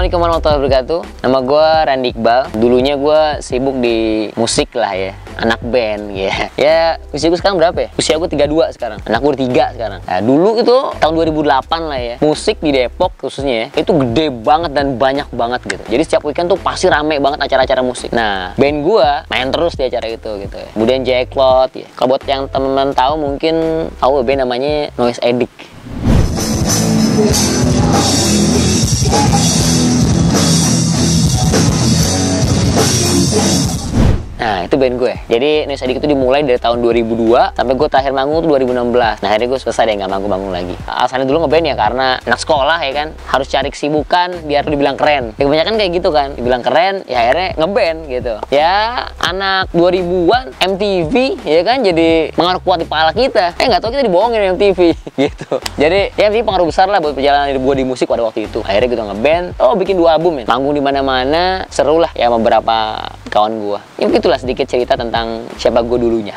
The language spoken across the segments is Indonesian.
Assalamualaikum warahmatullahi wabarakatuh. Nama gue Randy Iqbal. Dulunya gue sibuk di musik lah ya, anak band ya. Ya usia gue sekarang berapa ya? Usia gue 32 sekarang. Anak gue 3 sekarang. Nah, dulu itu tahun 2008 lah ya. Musik di Depok khususnya ya, itu gede banget dan banyak banget gitu. Jadi setiap weekend tuh pasti rame banget acara-acara musik. Nah, band gue main terus di acara itu gitu ya. Kemudian Jacklot ya. Kalau buat yang teman-teman tahu mungkin tahu band namanya Noise Addict. Nah, itu band gue. Jadi Noise Addict itu dimulai dari tahun 2002 sampai gue terakhir manggung tuh 2016. Nah, akhirnya gue selesai deh nggak manggung-manggung lagi. Alasannya dulu ngeband ya karena anak sekolah ya kan, harus cari kesibukan biar dibilang keren. Ya, kebanyakan kayak gitu kan, dibilang keren ya akhirnya ngeband gitu. Ya anak 2000-an MTV ya kan jadi pengaruh kuat di kepala kita. Nggak tahu kita dibohongin MTV gitu. Jadi ya MTV pengaruh besar lah buat perjalanan gue di musik pada waktu itu. Akhirnya gitu ngeband, bikin 2 album ya. Manggung di mana-mana, seru lah ya sama beberapa kawan gue. Ya begitulah sedikit cerita tentang siapa gue dulunya.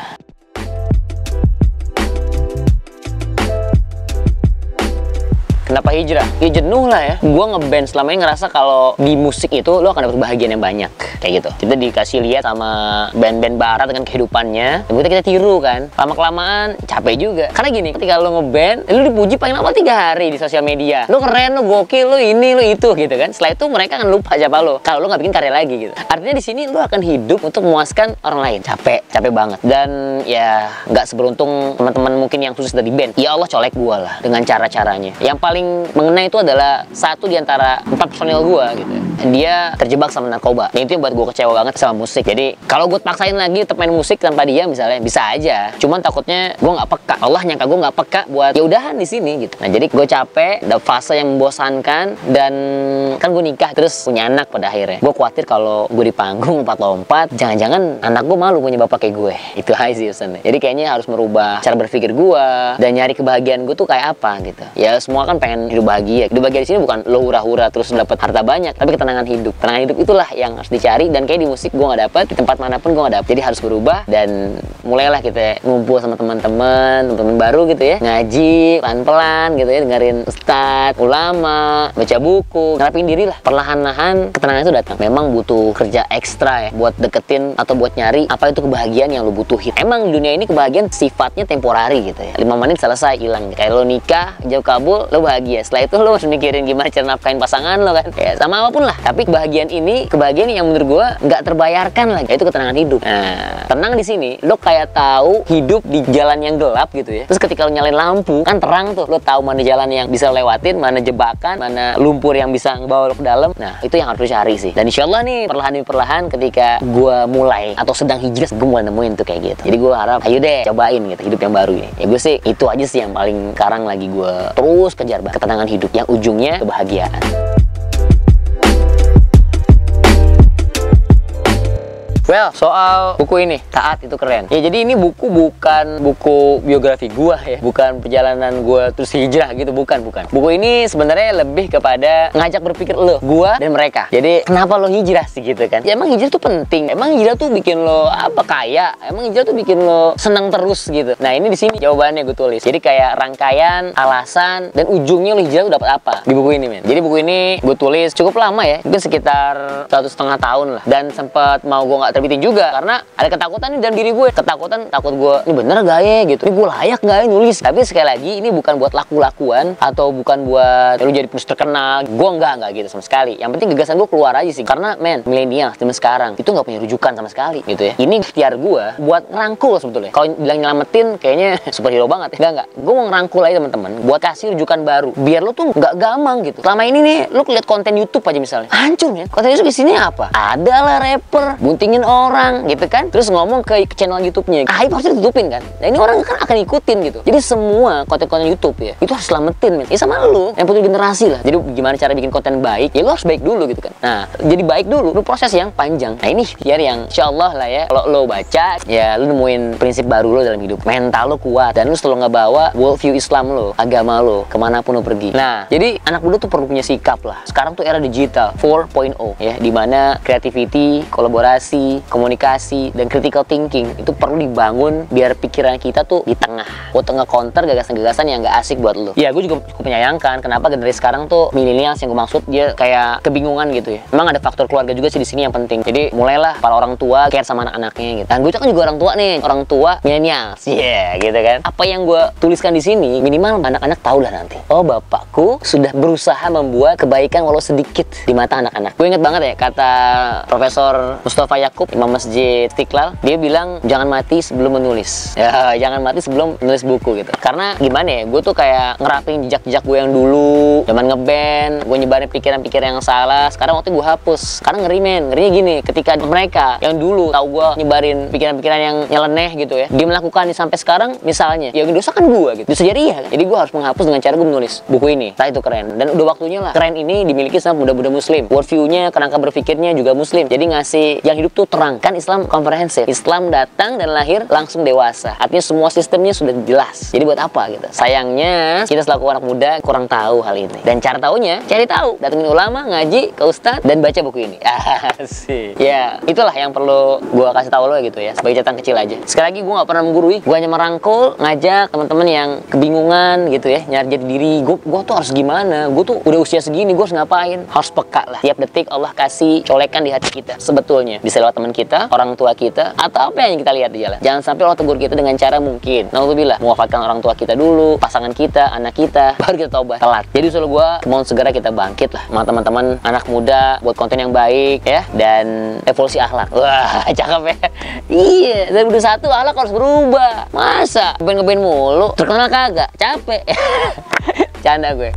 Kenapa hijrah? Ya jenuh lah ya. Gue ngeband selama ini ngerasa kalau di musik itu lo akan dapat kebahagiaan yang banyak. Kayak gitu. Kita dikasih lihat sama band-band barat dengan kehidupannya. Dan kita tiru kan. Lama-kelamaan capek juga. Karena gini, ketika lo ngeband, lo dipuji paling lama 3 hari di sosial media. Lo keren, lo gokil, lo ini, lo itu gitu kan. Setelah itu mereka akan lupa siapa lo. Kalau lo nggak bikin karya lagi gitu. Artinya di sini lo akan hidup untuk memuaskan orang lain. Capek banget. Dan ya nggak seberuntung teman-teman mungkin yang sukses dari band. Ya Allah colek gue lah dengan cara-caranya. Yang paling mengena itu adalah satu di antara 4 personil gue gitu. Dia terjebak sama narkoba. Nah, itu yang buat gue kecewa banget sama musik. Jadi kalau gue paksain lagi tetap main musik tanpa dia misalnya bisa aja. Cuman takutnya gue nggak peka. Allah nyangka gue nggak peka buat ya udahan di sini gitu. Nah jadi gue capek, ada fase yang membosankan dan kan gue nikah terus punya anak pada akhirnya. Gue khawatir kalau gue di panggung lompat-lompat, jangan-jangan anak gue malu punya bapak kayak gue. Itu high sih Ustaz. Jadi kayaknya harus merubah cara berpikir gue dan nyari kebahagiaan gue tuh kayak apa gitu. Ya semua kan pengen hidup bahagia. Hidup bahagia di sini bukan lo hura-hura terus dapat harta banyak, tapi ketenangan hidup. Ketenangan hidup itulah yang harus dicari dan kayak di musik gue nggak dapet, di tempat manapun gue nggak dapet. Jadi harus berubah dan mulailah kita ngumpul sama teman-teman baru gitu ya, ngaji pelan-pelan gitu ya, dengerin ustadz, ulama, baca buku, ngerapin diri lah. Perlahan-lahan ketenangan itu datang. Memang butuh kerja ekstra ya buat deketin atau buat nyari apa itu kebahagiaan yang lo butuhin. Emang di dunia ini kebahagiaan sifatnya temporari gitu ya. 5 menit selesai hilang. Kayak lo nikah, jauh kabul, lo bahagia. Setelah itu lo harus mikirin gimana cara nafkahin pasangan lo kan. Ya sama apapun lah. Tapi kebahagiaan ini, kebahagiaan yang menurut gue nggak terbayarkan lagi. Itu ketenangan hidup. Nah, tenang di sini, lo kayak tahu hidup di jalan yang gelap gitu ya. Terus ketika lo nyalain lampu, kan terang tuh. Lo tahu mana jalan yang bisa lewatin, mana jebakan, mana lumpur yang bisa ngebawa lo ke dalam. Nah, itu yang harus lo cari sih. Dan insya Allah nih, perlahan ketika gue mulai atau sedang hijrah, gue mulai nemuin tuh kayak gitu. Jadi gue harap, ayo deh, cobain gitu hidup yang baru ini. Ya gue sih, itu aja sih yang paling sekarang lagi gue terus kejar banget. Ketenangan hidup yang ujungnya kebahagiaan. Well, soal buku ini, Taat Itu Keren. Ya jadi ini buku bukan buku biografi gua ya, bukan perjalanan gua terus hijrah gitu, bukan. Buku ini sebenarnya lebih kepada ngajak berpikir lo, gua dan mereka. Jadi kenapa lo hijrah sih gitu kan? Ya emang hijrah tuh penting. Emang hijrah tuh bikin lo kaya? Emang hijrah tuh bikin lo senang terus gitu. Nah, ini di sini jawabannya gue tulis. Jadi kayak rangkaian, alasan dan ujungnya lo hijrah tuh dapat apa di buku ini, men. Jadi buku ini gue tulis cukup lama ya, mungkin sekitar 1,5 tahun lah. Dan sempat mau gue nggak terbitin juga karena ada ketakutan nih dalam diri gue. Takut gue ini bener gak ya gitu, ini gue layak gak ya nulis. Tapi sekali lagi ini bukan buat laku-lakuan atau bukan buat lu jadi penulis terkenal. Gue enggak gitu sama sekali. Yang penting gagasan gue keluar aja sih, karena men milenial zaman sekarang itu nggak punya rujukan sama sekali gitu ya. Ini ikhtiar gue buat ngerangkul sebetulnya. Kalau bilang nyelamatin kayaknya superhero banget ya. Enggak, gue mau ngerangkul aja teman-teman buat kasih rujukan baru biar lu tuh nggak gampang gitu. Selama ini nih lu lihat konten YouTube aja misalnya hancur ya. Konten YouTube isinya apa? Adalah rapper buntingin orang gitu kan, terus ngomong ke channel YouTube-nya, aib harus ditutupin kan. Nah ini orang kan akan ikutin gitu. Jadi semua konten-konten YouTube ya itu harus selamatin, men. Ya sama lu yang punya generasi lah. Jadi gimana cara bikin konten baik, ya lu harus baik dulu gitu kan. Nah jadi baik dulu, lu proses yang panjang. Nah ini biar yang insya Allah lah ya, kalau lo baca ya lu nemuin prinsip baru lo dalam hidup, mental lo kuat dan lu selalu ngebawa worldview Islam lo, agama lo kemanapun lo pergi. Nah jadi anak muda tuh perlu punya sikap lah. Sekarang tuh era digital 4.0 ya, dimana creativity, kolaborasi, empati, komunikasi, dan critical thinking itu perlu dibangun biar pikiran kita tuh di tengah. Buat nge-counter gagasan-gagasan yang gak asik buat lo. Ya gue juga cukup menyayangkan kenapa generasi sekarang tuh millennials yang gue maksud dia kayak kebingungan gitu ya. Memang ada faktor keluarga juga sih di sini yang penting. Jadi mulailah para orang tua care sama anak-anaknya gitu. Dan gue kan juga orang tua nih, orang tua millennials. Gitu kan. Apa yang gue tuliskan di sini minimal anak-anak tahu lah nanti. Oh, bapakku sudah berusaha membuat kebaikan walau sedikit di mata anak-anak. Gue inget banget ya kata Profesor Mustafa Yaakob, Imam Masjid Istiqlal, dia bilang jangan mati sebelum menulis. Ya, jangan mati sebelum menulis buku gitu. Karena gimana ya, gue tuh kayak ngerapin jejak-jejak gue yang dulu, zaman ngeband, gue nyebarin pikiran-pikiran yang salah. Sekarang waktu gue hapus. Karena ngerinya gini, ketika mereka yang dulu tahu gue nyebarin pikiran-pikiran yang nyeleneh gitu ya, dia melakukannya sampai sekarang, misalnya, yang dosa kan gue gitu. Bisa jadi iya kan? Jadi gue harus menghapus dengan cara gue menulis buku ini. Nah itu keren. Dan udah waktunya lah. Keren ini dimiliki sama muda-muda muslim. Worldview-nya, kerangka berpikirnya juga muslim. Jadi ngasih yang hidup tuh terang. Kan Islam komprehensif. Islam datang dan lahir langsung dewasa. Artinya semua sistemnya sudah jelas. Jadi buat apa gitu? Sayangnya kita selaku anak muda kurang tahu hal ini. Dan cara taunya, cari tahu. Datengin ulama, ngaji ke ustadz, dan baca buku ini. Asik. Ya, itulah yang perlu gue kasih tahu lo gitu ya. Sebagai catatan kecil aja. Sekali lagi gue gak pernah menggurui. Gue hanya merangkul, ngajak teman-teman yang kebingungan gitu ya, nyari jati diri. Gue tuh harus gimana? Gue tuh udah usia segini, gue harus ngapain? Harus peka lah. Tiap detik Allah kasih colekan di hati kita. Sebetulnya bisa lewat teman kita, orang tua kita, atau apa yang kita lihat di jalan. Jangan sampai Allah tegur kita dengan cara mungkin. Naudzubillah, mewafatkan orang tua kita dulu, pasangan kita, anak kita, baru kita taubat. Telat. Jadi selalu gue mohon segera kita bangkit lah, sama teman-teman anak muda, buat konten yang baik ya, dan evolusi akhlak. Wah, cakep ya. Iya, dari udah satu akhlak harus berubah. Masa ngeband mulu, terkenal kagak? Capek. Canda gue.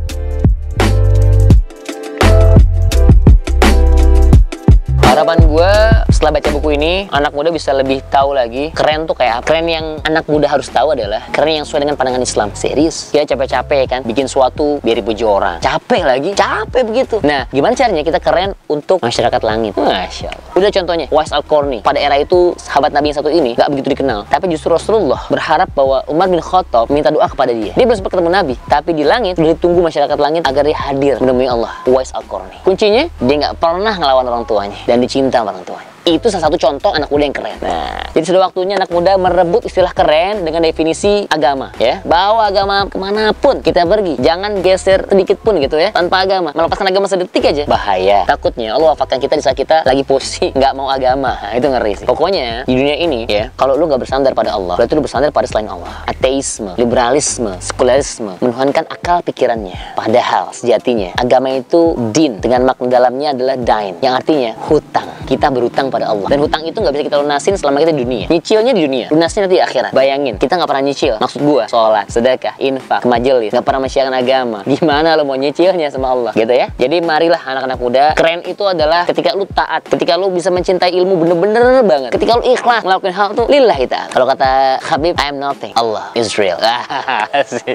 Harapan gue setelah baca buku ini, anak muda bisa lebih tahu lagi keren tuh kayak apa. Keren yang anak muda harus tahu adalah keren yang sesuai dengan pandangan Islam. Serius, kita capek-capek kan bikin suatu biar dipuji orang. Capek lagi, capek begitu. Nah, gimana caranya kita keren untuk masyarakat langit? Masya Allah. Udah contohnya, Uwais Al-Qarni. Pada era itu, sahabat Nabi yang satu ini gak begitu dikenal. Tapi justru Rasulullah berharap bahwa Umar bin Khattab minta doa kepada dia. Dia belum sempat ketemu Nabi, tapi di langit sudah ditunggu masyarakat langit agar dia hadir menemui Allah. Uwais Al-Qarni. Kuncinya, dia gak pernah ngelawan orang tuanya dan dicinta orang tuanya. Itu salah satu contoh anak muda yang keren. Nah, jadi sudah waktunya anak muda merebut istilah keren dengan definisi agama, ya. Bawa agama kemanapun kita pergi. Jangan geser sedikit pun gitu ya, tanpa agama. Melepaskan agama sedetik aja, bahaya. Takutnya Allah wafatkan kita di saat kita lagi posisi nggak mau agama. Nah, itu ngeri sih. Pokoknya di dunia ini ya, kalau lu nggak bersandar pada Allah, berarti lu bersandar pada selain Allah. Ateisme, liberalisme, sekularisme, menuhankan akal pikirannya. Padahal sejatinya agama itu din dengan makna dalamnya adalah dain, yang artinya hutang. Kita berhutang pada Allah. Dan hutang itu nggak bisa kita lunasin selama kita di dunia. Nyicilnya di dunia, lunasnya nanti di akhirat. Bayangin, kita nggak pernah nyicil. Maksud gua, sholat, sedekah, infak, ke majelis, nggak pernah mensiarkan agama. Gimana lo mau nyicilnya sama Allah? Gitu ya. Jadi marilah anak-anak muda. Keren itu adalah ketika lu taat, ketika lu bisa mencintai ilmu bener-bener banget, ketika lu ikhlas ngelakuin hal tuh lillahi ta'ala. Kalau kata Habib, I am nothing, Allah is real.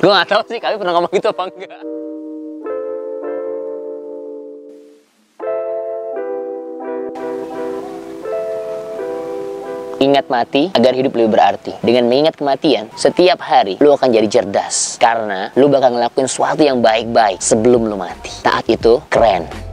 Gua nggak tahu sih Habib pernah ngomong gitu apa enggak. Ingat mati agar hidup lebih berarti. Dengan mengingat kematian, setiap hari lu akan jadi cerdas. Karena lu bakal ngelakuin sesuatu yang baik-baik sebelum lu mati. Taat itu keren.